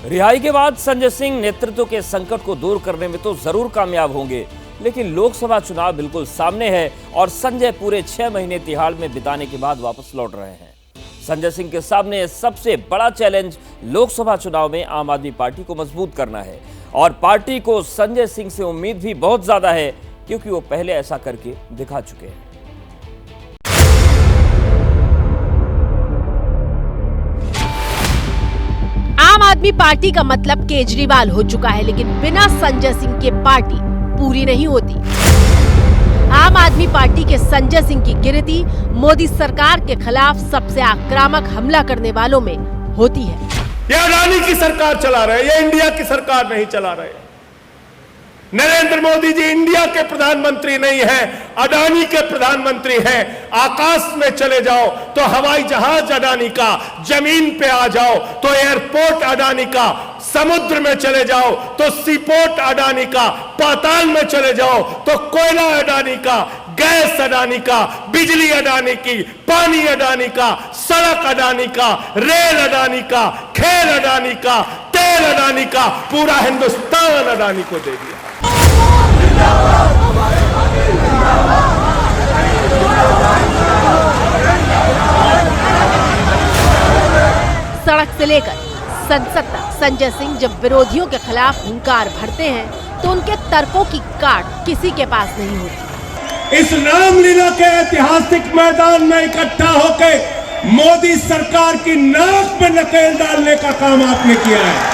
रिहाई के बाद संजय सिंह नेतृत्व के संकट को दूर करने में तो जरूर कामयाब होंगे, लेकिन लोकसभा चुनाव बिल्कुल सामने है और संजय पूरे 6 महीने तिहाड़ में बिताने के बाद वापस लौट रहे हैं। संजय सिंह के सामने सबसे बड़ा चैलेंज लोकसभा चुनाव में आम आदमी पार्टी को मजबूत करना है और पार्टी को संजय सिंह से उम्मीद भी बहुत ज्यादा है, क्योंकि वो पहले ऐसा करके दिखा चुके हैं। आम आदमी पार्टी का मतलब केजरीवाल हो चुका है, लेकिन बिना संजय सिंह के पार्टी पूरी नहीं होती। आम आदमी पार्टी के संजय सिंह की गिनती मोदी सरकार के खिलाफ सबसे आक्रामक हमला करने वालों में होती है। ये अडानी की सरकार चला रहे, ये इंडिया की सरकार नहीं चला रहे। नरेंद्र मोदी जी इंडिया के प्रधानमंत्री नहीं है, अडानी के प्रधानमंत्री हैं। आकाश में चले जाओ तो हवाई जहाज अडानी का, जमीन पे आ जाओ तो एयरपोर्ट अडानी का, समुद्र में चले जाओ तो सीपोर्ट अडानी का, पाताल में चले जाओ तो कोयला अडानी का, गैस अडानी का, बिजली अडानी की, पानी अडानी का, सड़क अडानी का, रेल अडानी का, खेल अडानी का, तेल अडानी का, पूरा हिंदुस्तान अडानी को दे दिया। सड़क से लेकर संसद तक संजय सिंह जब विरोधियों के खिलाफ हुंकार भरते हैं तो उनके तर्कों की काट किसी के पास नहीं होती। इस रामलीला के ऐतिहासिक मैदान में इकट्ठा होकर मोदी सरकार की नाक में नकेल डालने का काम आपने किया है।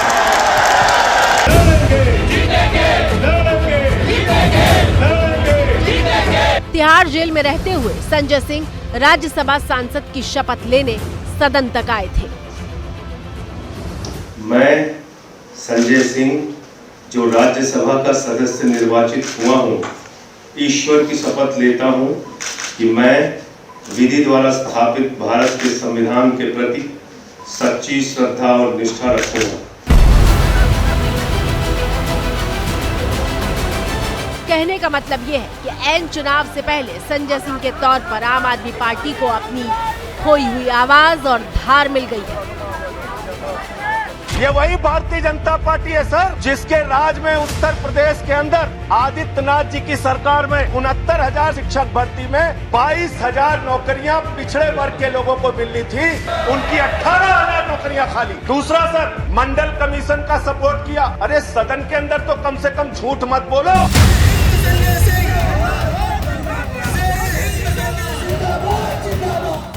तिहाड़ जेल में रहते हुए संजय सिंह राज्यसभा सांसद की शपथ लेने सदन तक आए थे। मैं संजय सिंह जो राज्यसभा का सदस्य निर्वाचित हुआ हूं, ईश्वर की शपथ लेता हूं कि मैं विधि द्वारा स्थापित भारत के संविधान के प्रति सच्ची श्रद्धा और निष्ठा रखूंगा। कहने का मतलब ये है कि ऐन चुनाव से पहले संजय सिंह के तौर पर आम आदमी पार्टी को अपनी खोई हुई आवाज और धार मिल गई है। ये वही भारतीय जनता पार्टी है सर, जिसके राज में उत्तर प्रदेश के अंदर आदित्यनाथ जी की सरकार में 69,000 शिक्षक भर्ती में 22,000 नौकरियां पिछड़े वर्ग के लोगों को मिलनी थी, उनकी 18,000 नौकरियां खाली। दूसरा सर, मंडल कमीशन का सपोर्ट किया। अरे सदन के अंदर तो कम से कम झूठ मत बोलो।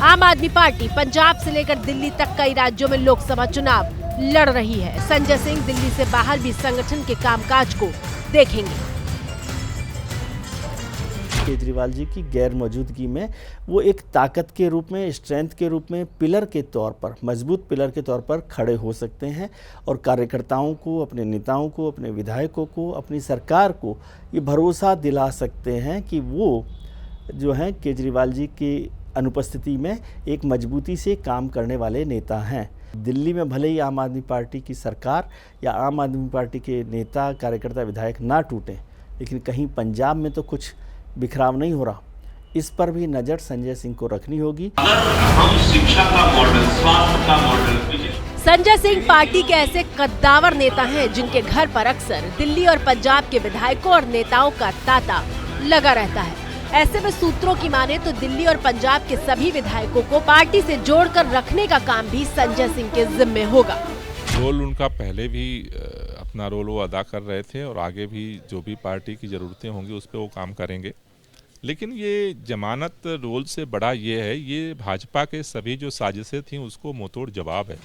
आम आदमी पार्टी पंजाब से लेकर दिल्ली तक कई राज्यों में लोकसभा चुनाव लड़ रही है। संजय सिंह दिल्ली से बाहर भी संगठन के कामकाज को देखेंगे। केजरीवाल जी की गैर मौजूदगी में वो एक ताकत के रूप में, स्ट्रेंथ के रूप में, पिलर के तौर पर, मजबूत पिलर के तौर पर खड़े हो सकते हैं और कार्यकर्ताओं को, अपने नेताओं को, अपने विधायकों को, अपनी सरकार को ये भरोसा दिला सकते हैं कि वो जो हैं केजरीवाल जी की अनुपस्थिति में एक मजबूती से काम करने वाले नेता हैं। दिल्ली में भले ही आम आदमी पार्टी की सरकार या आम आदमी पार्टी के नेता, कार्यकर्ता, विधायक ना टूटें, लेकिन कहीं पंजाब में तो कुछ बिखराव नहीं हो रहा। इस पर भी नजर संजय सिंह को रखनी होगी। हम शिक्षा का मॉडल, स्वास्थ्य का मॉडल। संजय सिंह पार्टी के ऐसे कद्दावर नेता हैं जिनके घर पर अक्सर दिल्ली और पंजाब के विधायकों और नेताओं का तांता लगा रहता है। ऐसे में सूत्रों की माने तो दिल्ली और पंजाब के सभी विधायकों को पार्टी से जोड़कर रखने का काम भी संजय सिंह के जिम्मे होगा। रोल उनका पहले भी अपना रोल वो अदा कर रहे थे और आगे भी जो भी पार्टी की ज़रूरतें होंगी उस पर वो काम करेंगे। लेकिन ये जमानत रोल से बड़ा ये है, ये भाजपा के सभी जो साजिशें थीं उसको मुंहतोड़ जवाब है।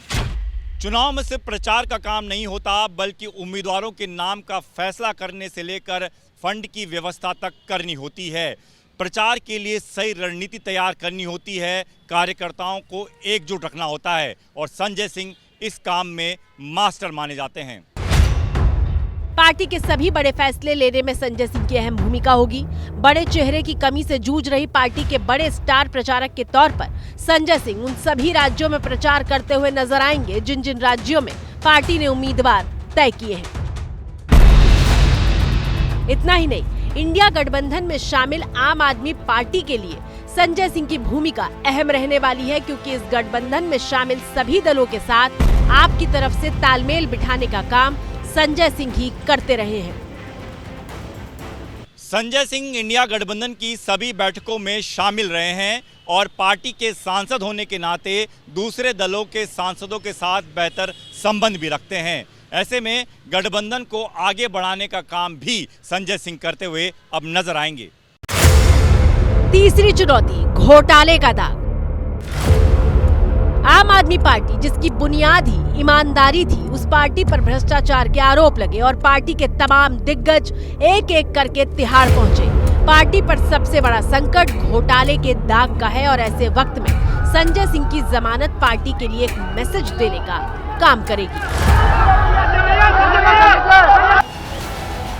चुनाव में सिर्फ प्रचार का काम नहीं होता, बल्कि उम्मीदवारों के नाम का फैसला करने से लेकर फंड की व्यवस्था तक करनी होती है। प्रचार के लिए सही रणनीति तैयार करनी होती है, कार्यकर्ताओं को एकजुट रखना होता है और संजय सिंह इस काम में मास्टर माने जाते हैं। पार्टी के सभी बड़े फैसले लेने में संजय सिंह की अहम भूमिका होगी। बड़े चेहरे की कमी से जूझ रही पार्टी के बड़े स्टार प्रचारक के तौर पर संजय सिंह उन सभी राज्यों में प्रचार करते हुए नजर आएंगे जिन जिन राज्यों में पार्टी ने उम्मीदवार तय किए हैं। इतना ही नहीं, इंडिया गठबंधन में शामिल आम आदमी पार्टी के लिए संजय सिंह की भूमिका अहम रहने वाली है, क्योंकि इस गठबंधन में शामिल सभी दलों के साथ आपकी तरफ से तालमेल बिठाने का काम संजय सिंह ही करते रहे हैं। संजय सिंह इंडिया गठबंधन की सभी बैठकों में शामिल रहे हैं और पार्टी के सांसद होने के नाते दूसरे दलों के सांसदों के साथ बेहतर संबंध भी रखते हैं। ऐसे में गठबंधन को आगे बढ़ाने का काम भी संजय सिंह करते हुए अब नजर आएंगे। तीसरी चुनौती, घोटाले का दाग। आम आदमी पार्टी, जिसकी बुनियाद ही ईमानदारी थी, उस पार्टी पर भ्रष्टाचार के आरोप लगे और पार्टी के तमाम दिग्गज एक एक करके तिहाड़ पहुंचे। पार्टी पर सबसे बड़ा संकट घोटाले के दाग का है और ऐसे वक्त में संजय सिंह की जमानत पार्टी के लिए एक मैसेज देने का काम करेगी।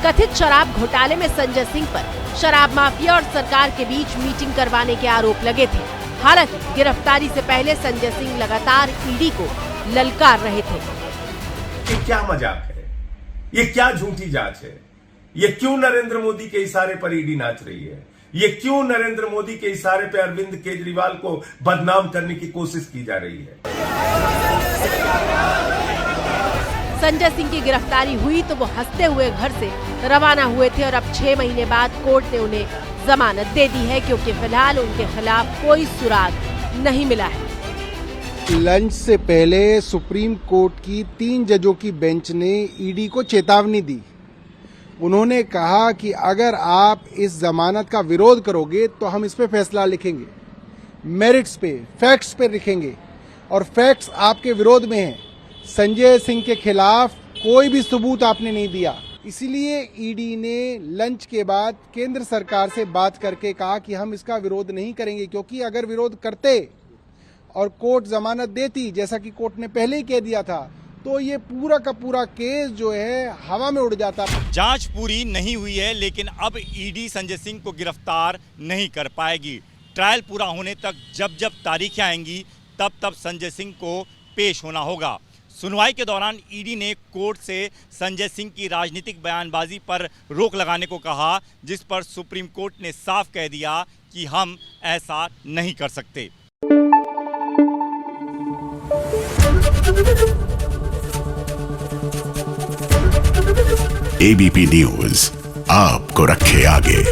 कथित शराब घोटाले में संजय सिंह पर शराब माफिया और सरकार के बीच मीटिंग करवाने के आरोप लगे थे। हालांकि गिरफ्तारी से पहले संजय सिंह लगातार ईडी को ललकार रहे थे। ये क्या मजाक है? ये क्या झूठी जांच है? ये क्यों नरेंद्र मोदी के इशारे पर ईडी नाच रही है? ये क्यों नरेंद्र मोदी के इशारे पर अरविंद केजरीवाल को बदनाम करने की कोशिश की जा रही है? संजय सिंह की गिरफ्तारी हुई तो वो हंसते हुए घर से रवाना हुए थे और अब 6 महीने बाद कोर्ट ने उन्हें जमानत दे दी है, क्योंकि फिलहाल उनके खिलाफ कोई सुराग नहीं मिला है। लंच से पहले सुप्रीम कोर्ट की 3 जजों की बेंच ने ईडी को चेतावनी दी। उन्होंने कहा कि अगर आप इस जमानत का विरोध करोगे तो हम इस पे फैसला लिखेंगे, मेरिट्स पे, फैक्ट्स पे लिखेंगे, और फैक्ट्स आपके विरोध में हैं। संजय सिंह के खिलाफ कोई भी सबूत आपने नहीं दिया। इसीलिए ईडी ने लंच के बाद केंद्र सरकार से बात करके कहा कि हम इसका विरोध नहीं करेंगे, क्योंकि अगर विरोध करते और कोर्ट जमानत देती, जैसा कि कोर्ट ने पहले ही कह दिया था, तो ये पूरा का पूरा केस जो है हवा में उड़ जाता। जांच पूरी नहीं हुई है, लेकिन अब ईडी संजय सिंह को गिरफ्तार नहीं कर पाएगी। ट्रायल पूरा होने तक जब जब तारीखें आएंगी तब तब संजय सिंह को पेश होना होगा। सुनवाई के दौरान ईडी ने कोर्ट से संजय सिंह की राजनीतिक बयानबाजी पर रोक लगाने को कहा, जिस पर सुप्रीम कोर्ट ने साफ कह दिया कि हम ऐसा नहीं कर सकते। एबीपी न्यूज आपको रखे आगे।